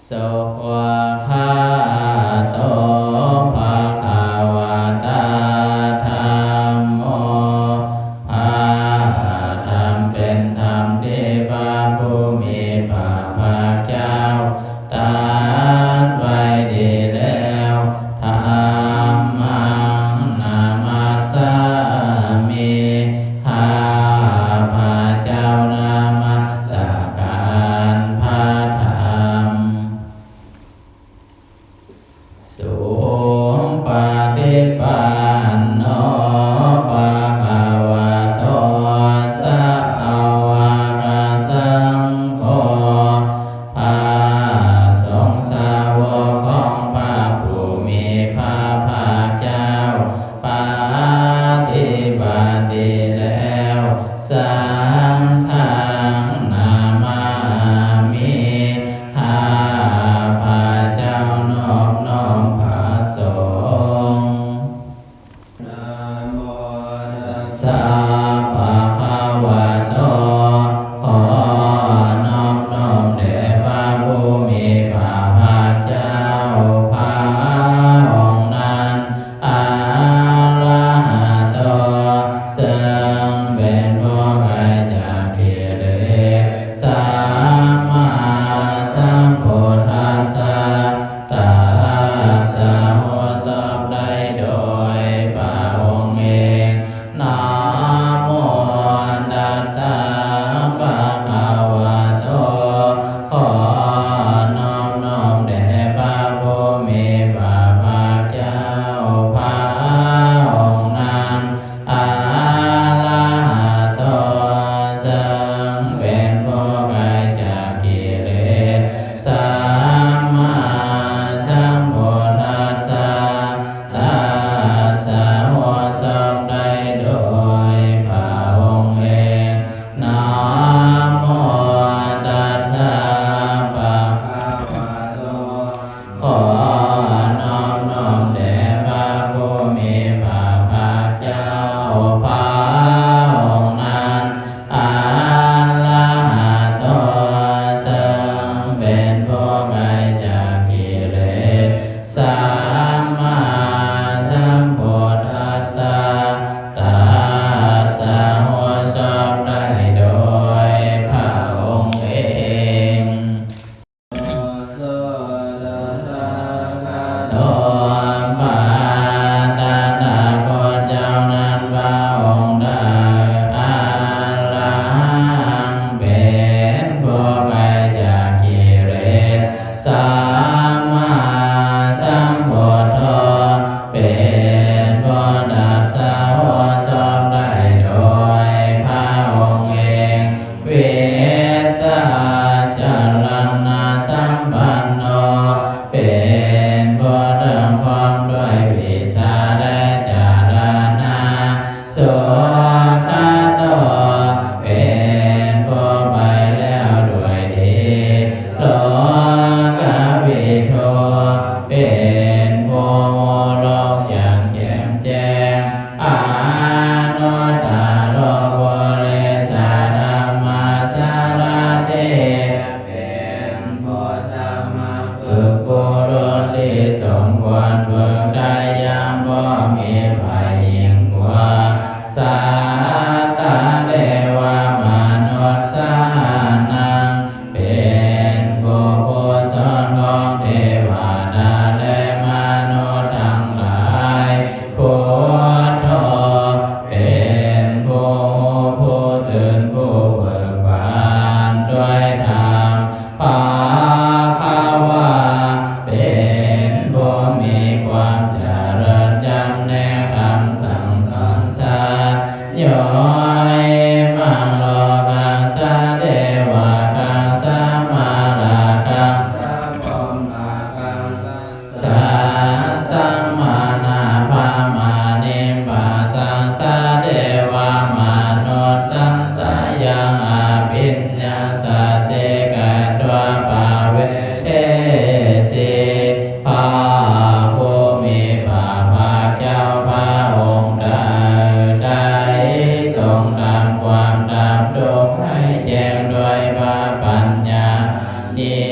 สุวาคาโตภะคะวะตาธัมโมภะธรรมเป็นธรรมที่พระผู้มีพระภาคเจ้าตรัสไว้ดีแล้วธัมมังนามัสสามิข้าพระเจ้านามัสการพระธรรมสุ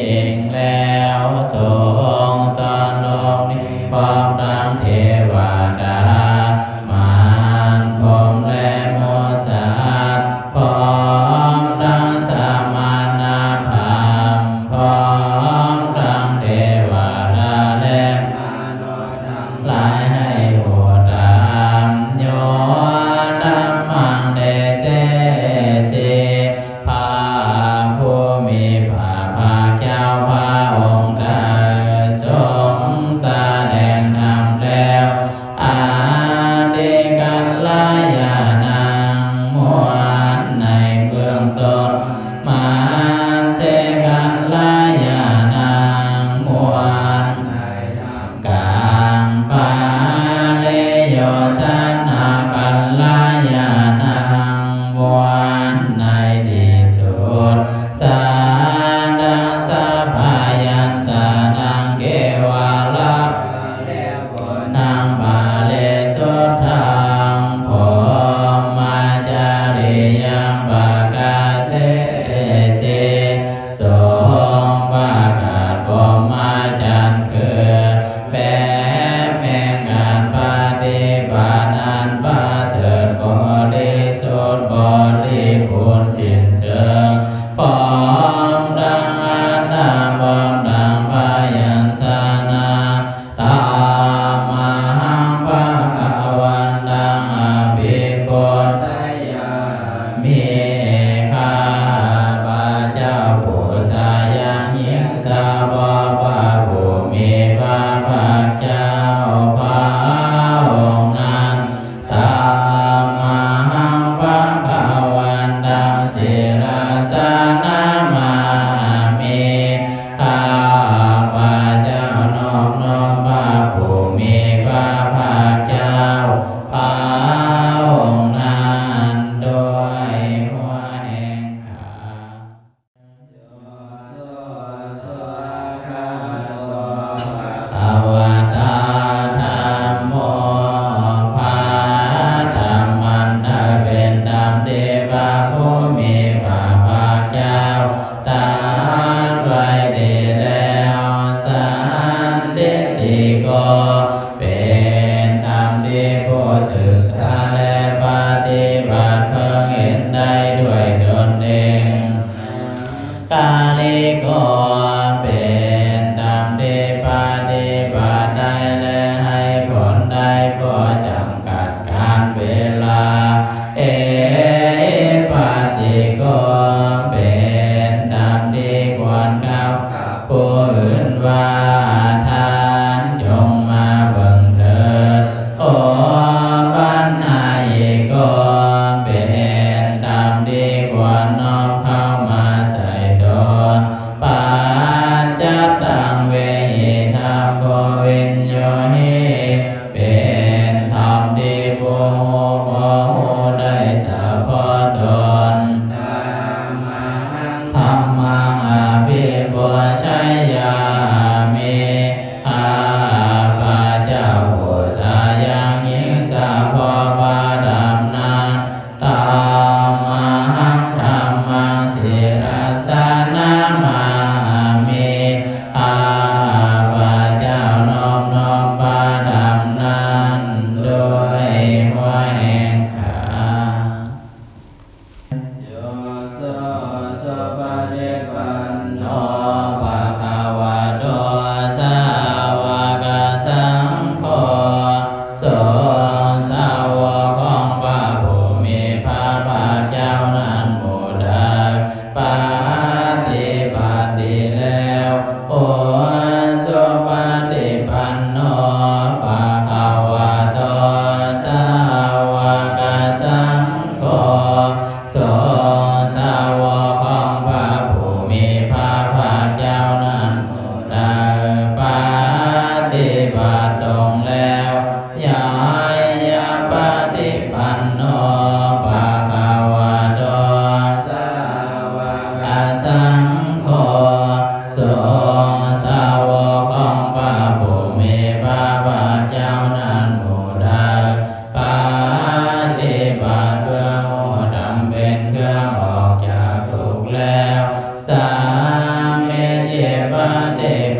อิงแล้วทรงสอนโลกนี้พร้อมทั้งเทวดามารพรหมและมุสาพร้อมทั้งสมณพราหมณ์พร้อมทั้งเทวดาและมนุษย์ทั้งหลายให้อุตามโยธัมมังเดเสสิพระผู้มีพระภาคเจ้าพระองค์ใดทรงแสดงธร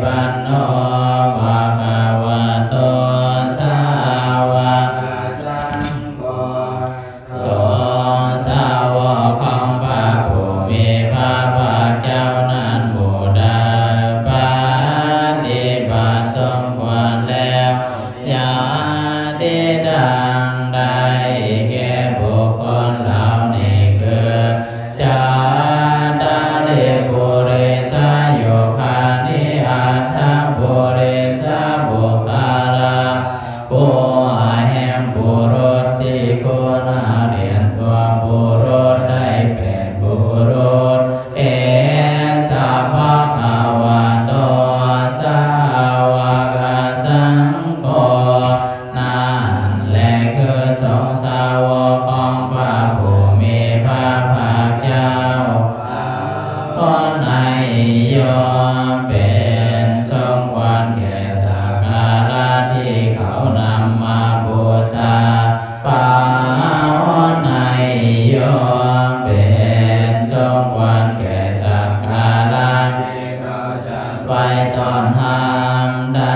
ปันโนภะคะวะโตสาวกสังโฆสงฆ์สาวกของพระผู้มีพระภาคเจ้านั้นผู้ใดปฏิบัติสมควรแล้วอย่าได้ดังใดแก่บุคคลเหล่านี้คือจาตาริปุริสายุคานิอัตถปุริสาบุคคลาผู้แห่งบุรุษสี่คุณเรียนตัวบุรุษได้เป็นบุรุษเอสะภะคะวะโตสาวกสังโฆนั่นแหละคือสงฆ์สาวกของพระผู้มีพระภาคเจ้าคนไหนยอมเป็นสมควรแก่สักการะที่เขานำมาบูชาป่าคนไหนยอมเป็นสมควรแก่สักการะที่เขาจัดไว้ตอนห้ามดั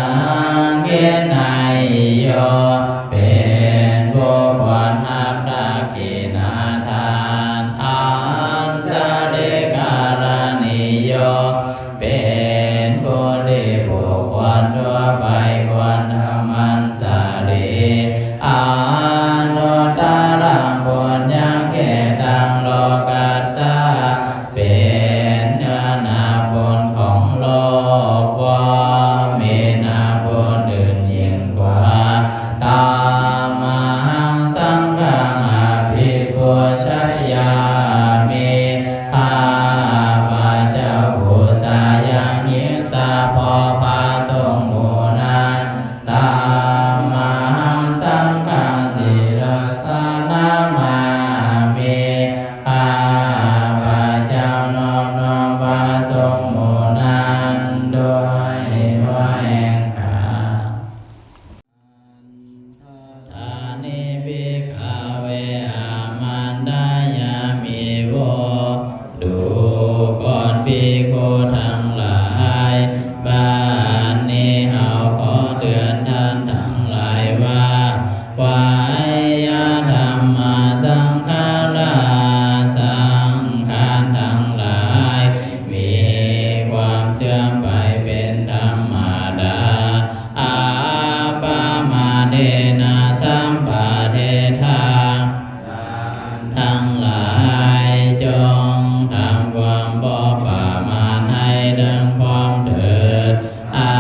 งเกณฑ์ไหนยอมเป็นบุคคลหับดากินาทานอันจะได้การณิโยเป็นผู้ได้บุคคลทั่วไปควรทำมันสารีอานุตตรังบุญยังเกตังโลกัสสะเป็นเนื้อนาบุญของโลกว่ามีนาบุญอื่นยิ่งกว่าตามหังสังฆังอภิปูชยามิข้าพระเจ้าบูชายังยิสาพอพระสงฆ์หมู่นั้นตามหังสังฆังศิรสนามามิข้าพระเจ้านอบน้อมพระสงฆ์หมู่นั้นด้วยวาจา ทานิภิกขเวอามันดายามิโวดูก่อนภิกขุทั้งหลายบ้านนี้เฮาขอเตือนท่านทั้งหลายว่าวายธรรมสังขาราสังขารทั้งหลายมีความเสื่อมไปเป็นธรรมดาอาปามาเดนะสัมปะเทธาทั้งหลายจงทำความบ่ประมาทให้ดังพร้อมเถิดอา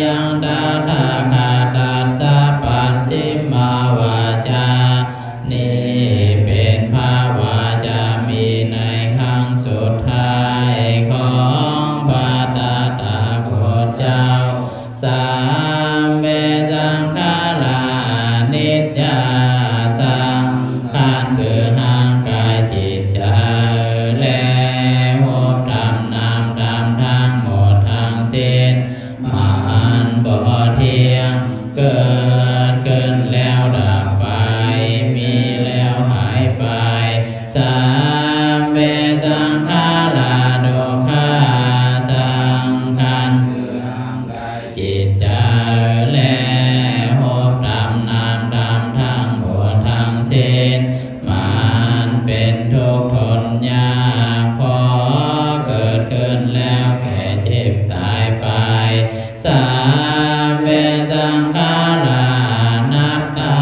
ยังตถาคตัสสะปัสสิมาวาจานี่เป็นภาวาจามีในครั้งสุดท้ายของพระตถาคตเจ้าสามเบสังขารานิจจาสังขารคือห่างกายจิตใจและรูปธรรมนามธรรมทั้งหมดทั้งสิ้นมันบ่เที่ยงเกิดขึ้นแล้วดับไปมีแล้วหายไปสามเบสังขาราทุกขาสังขารคือห่างกายจิตใจและรูปธรรมนามธรรมทั้งหมดทั้งสิ้นมันเป็นทุกข์ทนยากพอเกิดขึ้นแล้วแก่เจ็บตายไปสามเวสังขารานัตตา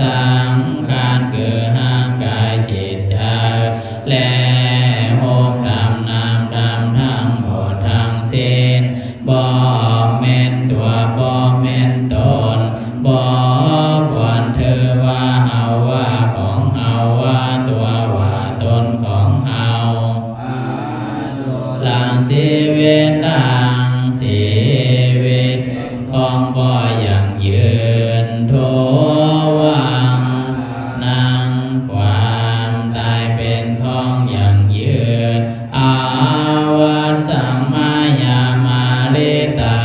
สังขารคือห่างกายจิตใจและรูปธรรมนามธรรมทั้งหมดทั้งสิ้นบ่แม่นตัวบ่แม่นตนบ่ควรถือว่าเฮาว่าของเฮาว่าตัวว่าตนของเฮาหลังชีวิตดังชีวิตของบ่ยังยืนทุวังนั่งความตายเป็นของยังยืนอาวัสสัมมายามาริตา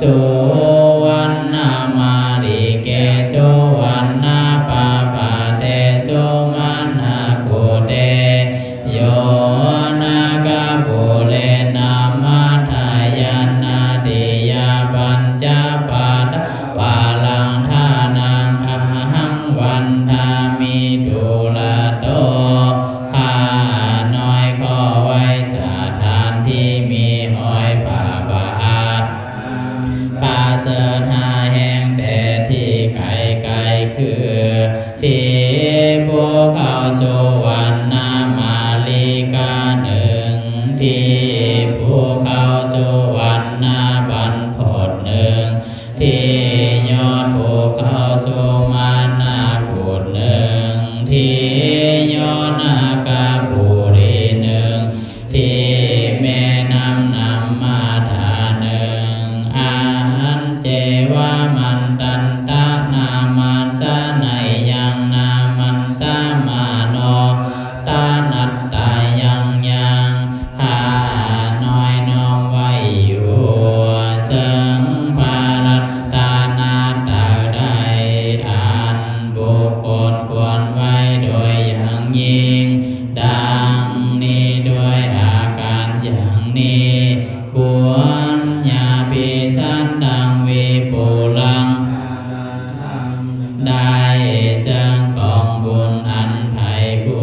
สุวรรณมาริเกสุวรรณปาปาเตสุมานากุเตโยนาคาปุเรนามาทายานาติยาปัญจปาดวาลังทานังอหังวันทามิตุลาโตข้าน้อยขอไว้สถานที่มีอ้อยผ้าบาทผ้าเสื้อหาแห้งแต่ที่ไกลๆคือที่ภูเขาสุวรรณมาลิกาหนึ่งที่ภูเขาสุวรรณบันพตหนึ่งที่ยอดภูเขาสุมานากุฏหนึ่งที่ยอดนาคาปุรีหนึ่งที่แม่น้ำมาทาหนึ่งอันเจวามันตันตานามันสะในยังนามันสะมาโนตานัตตายังหาน้อยน้อมไว้อยู่เสริมภารัตตานาตาได้อันบุคคลควรไว้โดยอย่างยิ่งดังนี้ด้วยอาการอย่างนี้ควรอย่าพิสันดังวิปุลังได้เสื่องกองบุญอันไพบู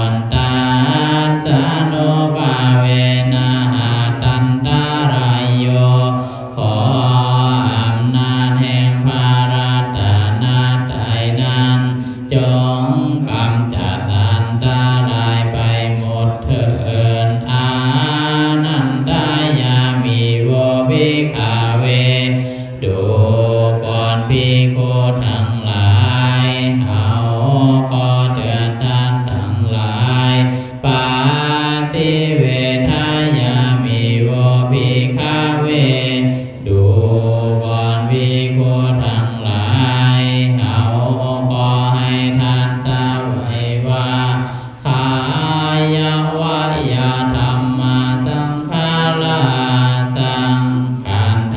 รณ์ตัสสะโนภาเวนะหาตันตารายโยขออำนาจแห่งพระรัตนตรัยนั้นจงกำจัดอันตรายไปหมดเถิดอานันตายามิโวภิกขเวดูก่อนภิกขุทั้งหลายเอาขอเตือนท่านทั้งหลายปาติเวทายามิโวภิกขเวดูก่อนภิกขุทั้งหลายเอาขอให้ท่านทราบไว้ว่าขายาวายาธรรมาสังขาราสังขารธ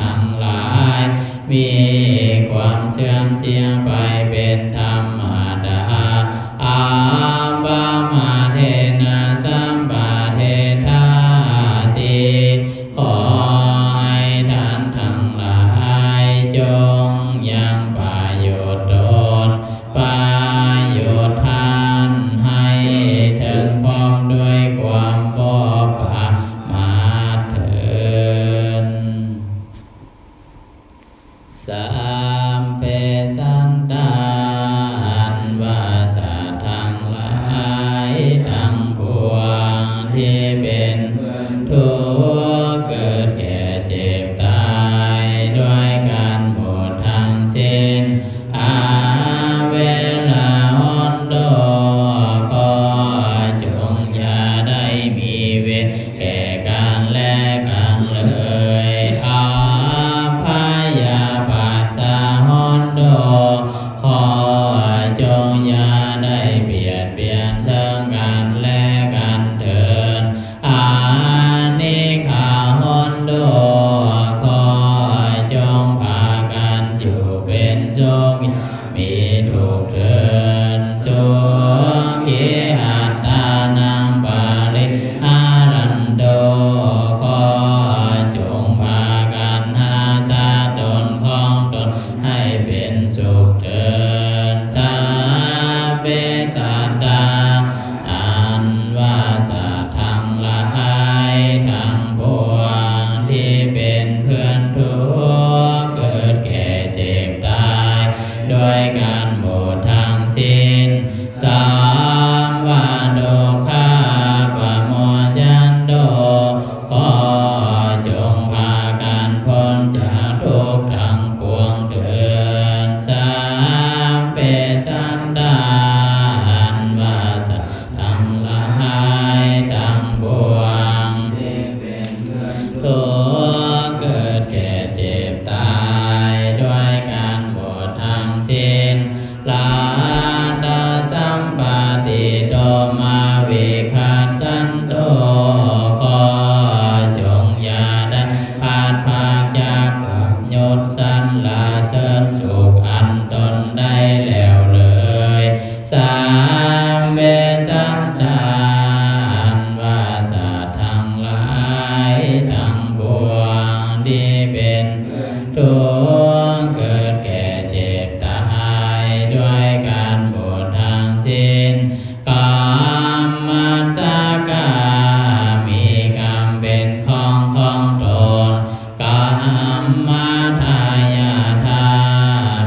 มมาทายาทา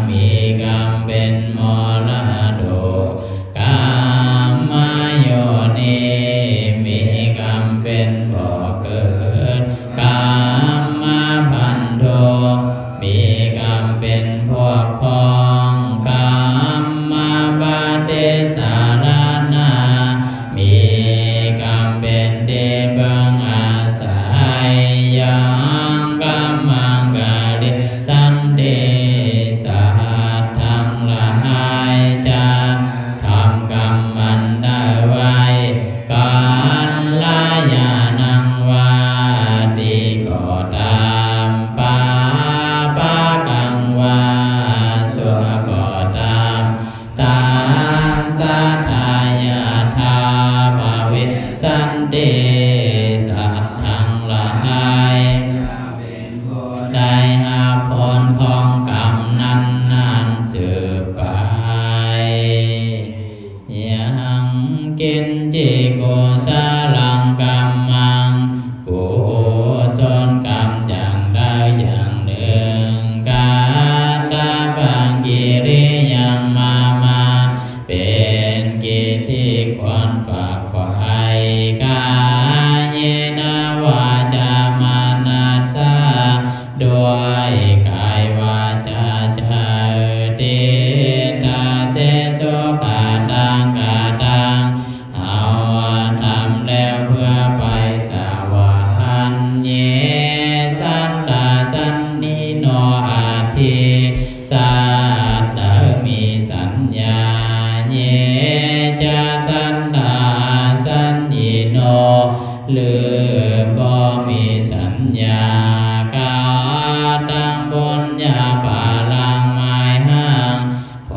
มีกรรมเป็นมรดกกามมาโยนิมีกรรมเป็นบ่อเกิดกามมาพันโทมีกรรมเป็นพวกพ้องกามมาปฏิสารนามีกรรมเป็นที่พึ่งอาศัยยังกัมมังกาลิสันติสัตว์ทั้งหลายจะทำกรรมมันได้ไว้การลายานังวาดีก็ตามปาปะกังวาชั่วก็ตามตามสัทธายาทาภวิสันติสัตว์ทั้งหลายได้หาผลของกรรมนั้นสืบไปยังกินจิกุสลังกัมมังกุศลกรรมจังได้อย่างหนึ่งกาตาปังกิริยังมาเป็นกิจที่ควรฝากไว้กายเยนะวาจามานัสสะด้วยกายวาจาใจติตาเสโสกาตังเอาทำแล้วเพื่อไปสวรรค์เยสันตาสันนิโนอาทิสัตว์ได้มีสัญญาเยจะสันตาสันนิโนหรือบ่มีสัญญากาตังบุญญาปาลังไม้ห้างผ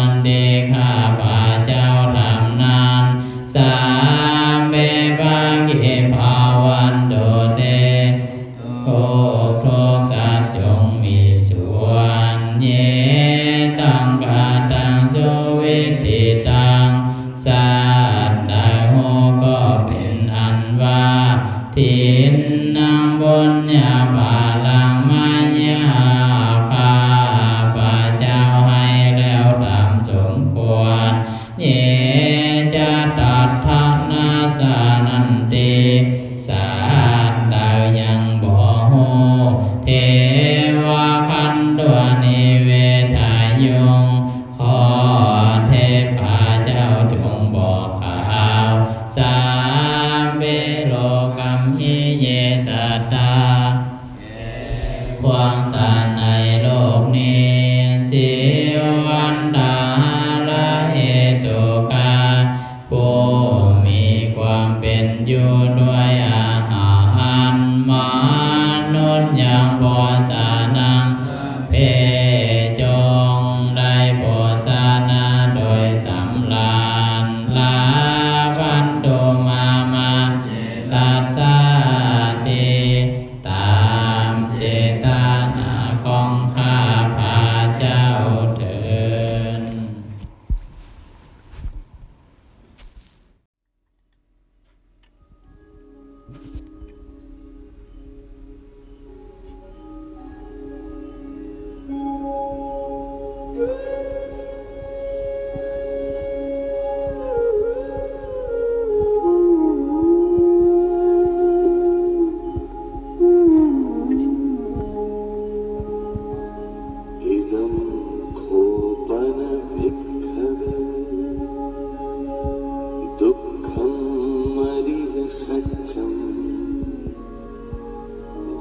ลดีข้าพระเจ้าทำนั้นสามเบบากิภาวันโดเตทุกสัตว์จงมีส่วนเยตังกาตังสุวิธิตังสัตว์ได้หูก็เป็นอันว่าทินนังบุญญาภาลังมายาข้าพระเจ้าให้แล้วตามสมควรเยจะตัทธนาสานันติสัตว์ได้ยังบ่หูเทวะขันตัวนิเวทายุงขอเทพเจ้าจงบอกข่าวสามเวโลกัมหิเยสัตตาความสันในโลกนี้สิวันดาละเหตุกาผู้มีความเป็นอยู่ด้วยอาหารมนุษย์ยังบ่สานังเพจงได้บ่สานาโดยสำราญลาพันโตมาตัสสะติตามเจตนาของข้าพระเจ้าเถิด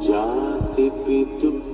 जातिपि दुःखं